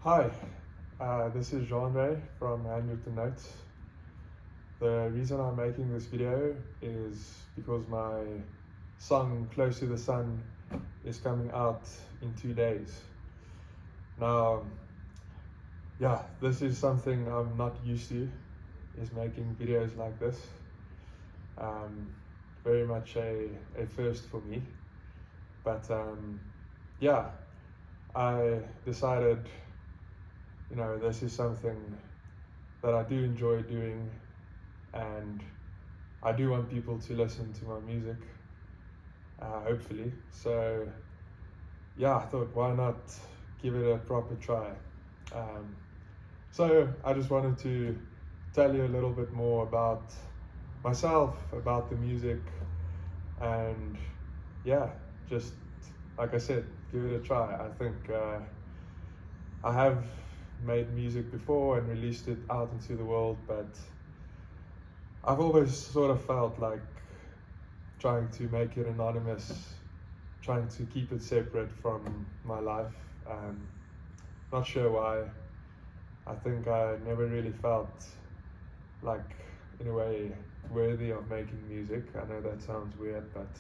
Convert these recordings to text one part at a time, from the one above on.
Hi, this is Jean from Handwritten Notes. The reason I'm making this video is because my song Close to the Sun is coming out in 2 days. Now, yeah, this is something I'm not used to, is making videos like this. Very much a first for me. But yeah, I decided, this is something that I do enjoy doing, and I do want people to listen to my music, hopefully. So yeah, I thought, why not give it a proper try? So I just wanted to tell you a little bit more about myself, about the music, and yeah, just like I said, give it a try. I think I have made music before and released it out into the world, but I've always sort of felt like trying to make it anonymous, trying to keep it separate from my life. Not sure why. I think I never really felt like, in a way, worthy of making music. I know that sounds weird, but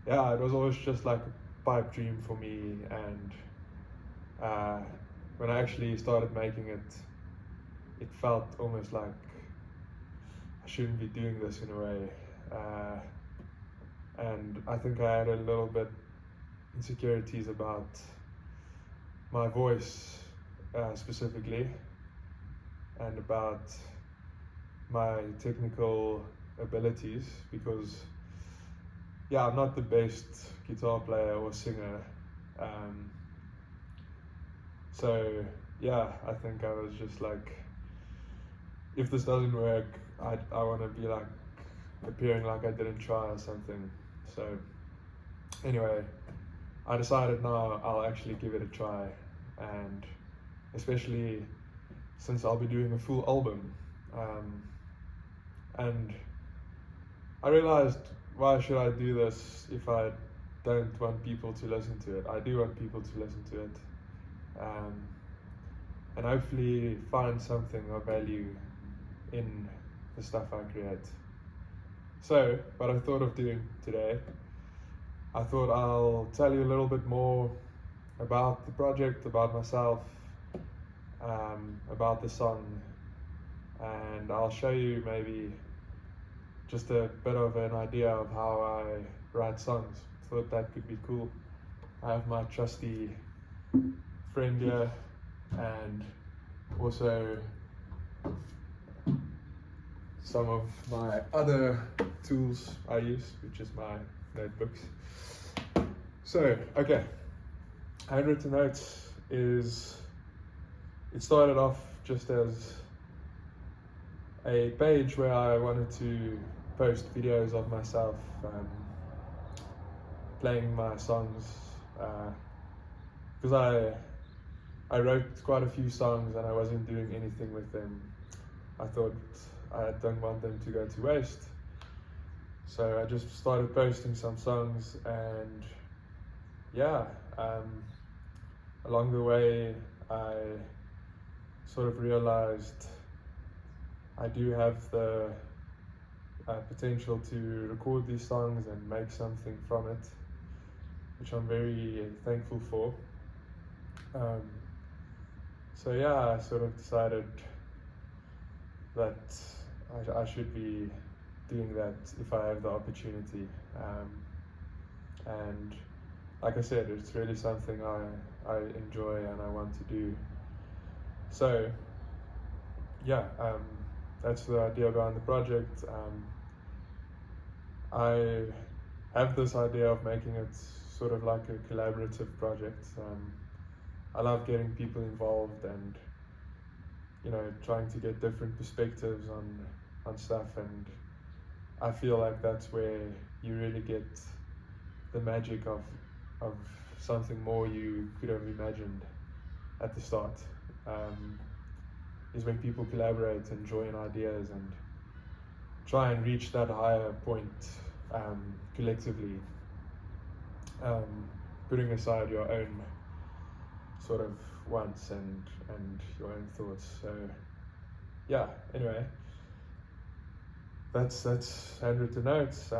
yeah, it was always just like a pipe dream for me. And when I actually started making it, it felt almost like I shouldn't be doing this in a way. And I think I had a little bit insecurities about my voice specifically, and about my technical abilities, because yeah, I'm not the best guitar player or singer. So yeah, I think I was just like, if this doesn't work, I want to be like appearing like I didn't try or something. So anyway, I decided now I'll actually give it a try, and especially since I'll be doing a full album. And I realized, why should I do this if I don't want people to listen to it? I do want people to listen to it, and hopefully find something of value in the stuff I create. So what I thought of doing today, I thought I'll tell you a little bit more about the project, about myself, about the song, and I'll show you maybe just a bit of an idea of how I write songs. Thought that could be cool. I have my trusty friend here, and also some of my other tools I use, which is my notebooks. So, okay, Handwritten Notes it started off just as a page where I wanted to post videos of myself playing my songs, because I wrote quite a few songs and I wasn't doing anything with them. I thought I don't want them to go to waste, so I just started posting some songs, and yeah, along the way I sort of realized I do have the potential to record these songs and make something from it, which I'm very thankful for. So yeah, I sort of decided that I should be doing that if I have the opportunity. And like I said, it's really something I enjoy and I want to do. So yeah, that's the idea behind the project. I have this idea of making it sort of like a collaborative project. I love getting people involved and trying to get different perspectives on stuff, and I feel like that's where you really get the magic of something more you could have imagined at the start. Is when people collaborate and join ideas and try and reach that higher point collectively, putting aside your own sort of wants and your own thoughts. So yeah, anyway, that's Handwritten Notes.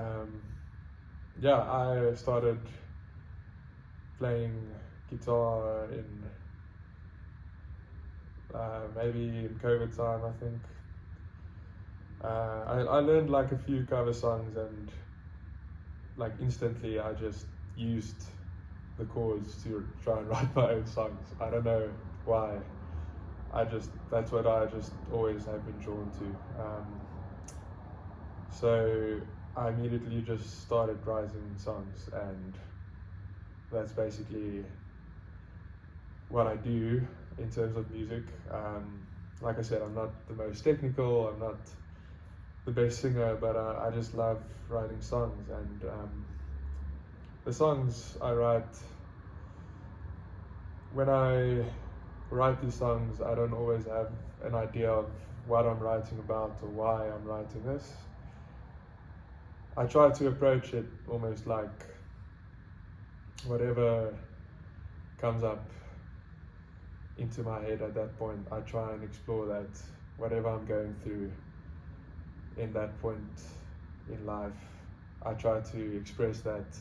Yeah, I started playing guitar in maybe in COVID time, I think. I learned like a few cover songs, and like instantly I just used the chords to try and write my own songs. I don't know why. That's what I just always have been drawn to. So I immediately just started writing songs, and that's basically what I do in terms of music. Like I said, I'm not the most technical, I'm not the best singer, but I just love writing songs, and the songs I write, when I write these songs, I don't always have an idea of what I'm writing about or why I'm writing this. I try to approach it almost like whatever comes up into my head at that point. I try and explore that, whatever I'm going through in that point in life, I try to express that,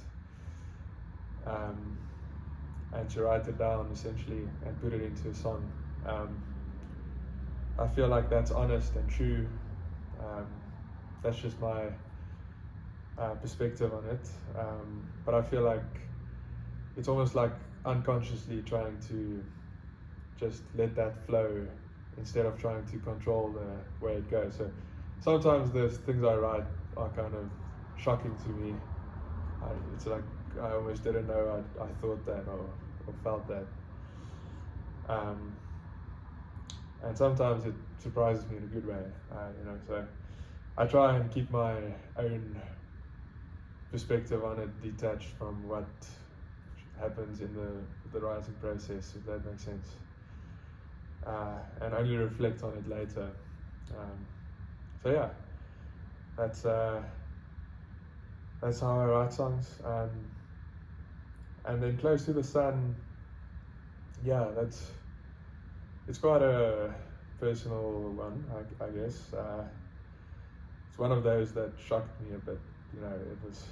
and to write it down essentially and put it into a song. I feel like that's honest and true. That's just my perspective on it. But I feel like it's almost like unconsciously trying to just let that flow instead of trying to control the way it goes. So sometimes the things I write are kind of shocking to me. It's like I almost didn't know I thought that or felt that. And sometimes it surprises me in a good way, so I try and keep my own perspective on it detached from what happens in the writing process, if that makes sense, and only reflect on it later. So yeah, that's how I write songs. And then Close to the Sun, yeah, it's quite a personal one, I guess. It's one of those that shocked me a bit. It was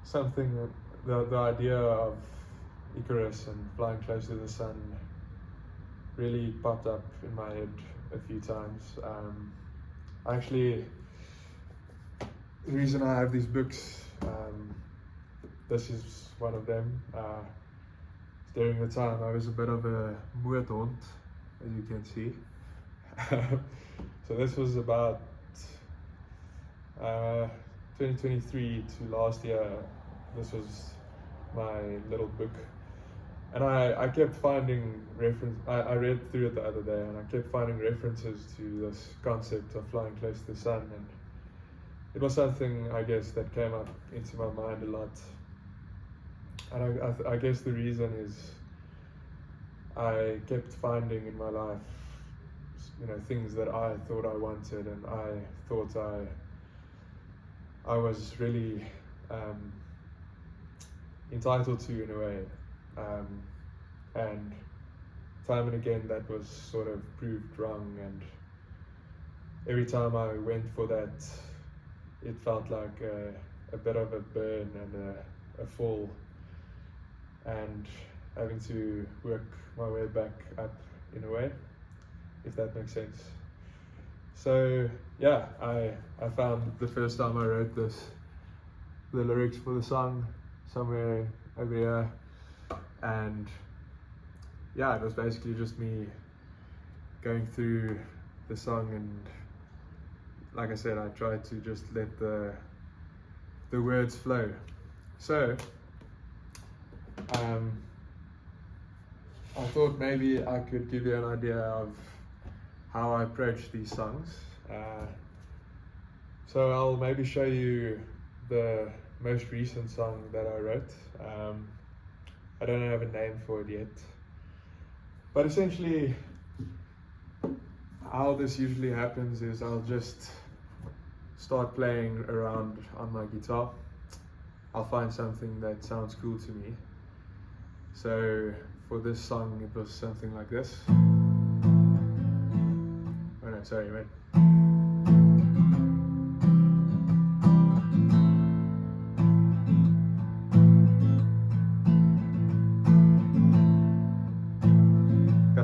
something, the idea of Icarus and flying close to the sun really popped up in my head a few times. Actually, the reason I have these books, this is one of them. During the time I was a bit of a moordhond, as you can see. So this was about 2023 to last year. This was my little book, and I kept finding I read through it the other day, and I kept finding references to this concept of flying close to the sun, and it was something, I guess, that came up into my mind a lot. And I guess the reason is I kept finding in my life, things that I thought I wanted, and I thought I was really entitled to, in a way, and time and again that was sort of proved wrong, and every time I went for that, it felt like a bit of a burn and a fall, and having to work my way back up, in a way, if that makes sense. So yeah, I found the first time I wrote the lyrics for the song somewhere over here, and yeah, it was basically just me going through the song, and like I said, I tried to just let the words flow. So I thought maybe I could give you an idea of how I approach these songs. So I'll maybe show you the most recent song that I wrote. I don't have a name for it yet, but essentially how this usually happens is I'll just start playing around on my guitar. I'll find something that sounds cool to me. So for this song it was something like this. Oh no, sorry, wait.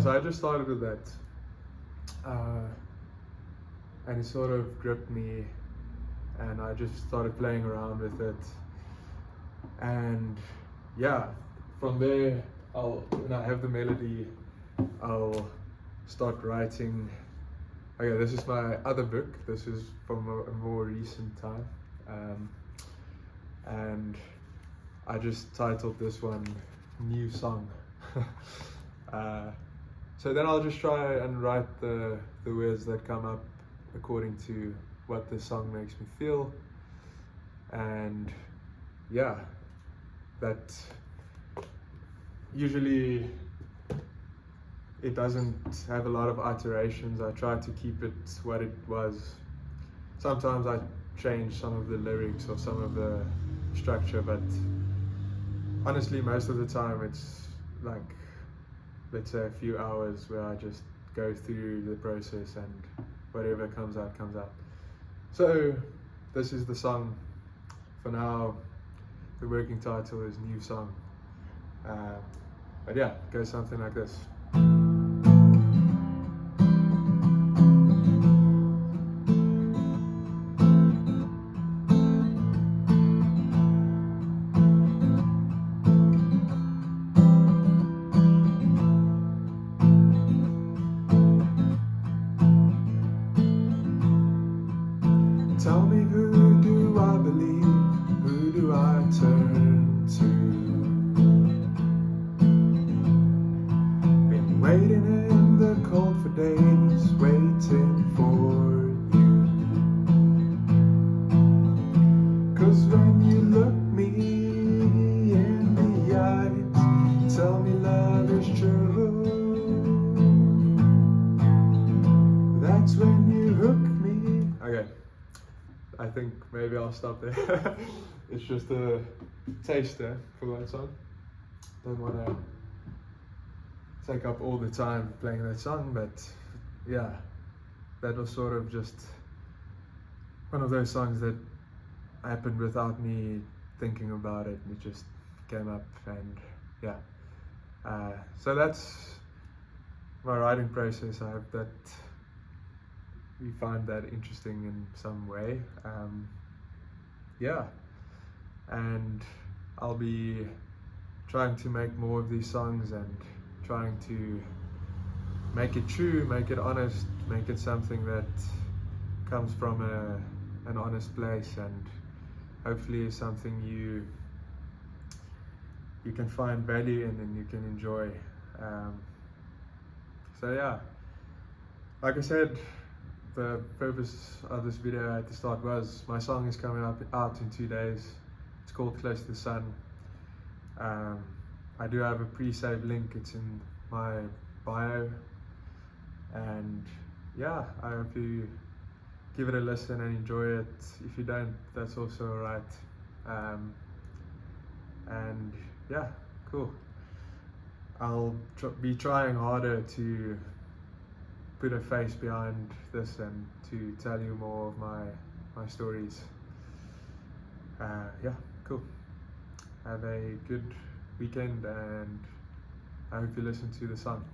So I just started with that, and it sort of gripped me, and I just started playing around with it, and yeah, from there, when I have the melody, I'll start writing. Okay, this is my other book. This is from a more recent time, and I just titled this one "New Song." So then I'll just try and write the words that come up according to what the song makes me feel, and yeah, that usually it doesn't have a lot of iterations. I try to keep it what it was. Sometimes I change some of the lyrics or some of the structure, but honestly most of the time it's like, let's say, a few hours where I just go through the process and whatever comes out comes out. So this is the song. For now the working title is New Song, but yeah, it goes something like this. Tell me, who do I believe? Who do I turn to? Been waiting in the cold for days, waiting for you. 'Cause when you look me in the eyes, tell me love is true. That's when you hook me. Okay, I think maybe I'll stop there. It's just a taster for that song. Don't want to take up all the time playing that song, but yeah, that was sort of just one of those songs that happened without me thinking about it. It just came up, and yeah. So that's my writing process. I hope that you find that interesting in some way. Yeah, and I'll be trying to make more of these songs and trying to make it true, make it honest, make it something that comes from an honest place, and hopefully is something you can find value in and you can enjoy. So yeah, like I said, the purpose of this video at the start was my song is coming out in 2 days. It's called Close to the Sun. I do have a pre-save link, it's in my bio, and yeah, I hope you give it a listen and enjoy it. If you don't, that's also alright. And yeah, cool. I'll be trying harder to put a face behind this and to tell you more of my stories. Yeah, cool. Have a good weekend, and I hope you listen to the song.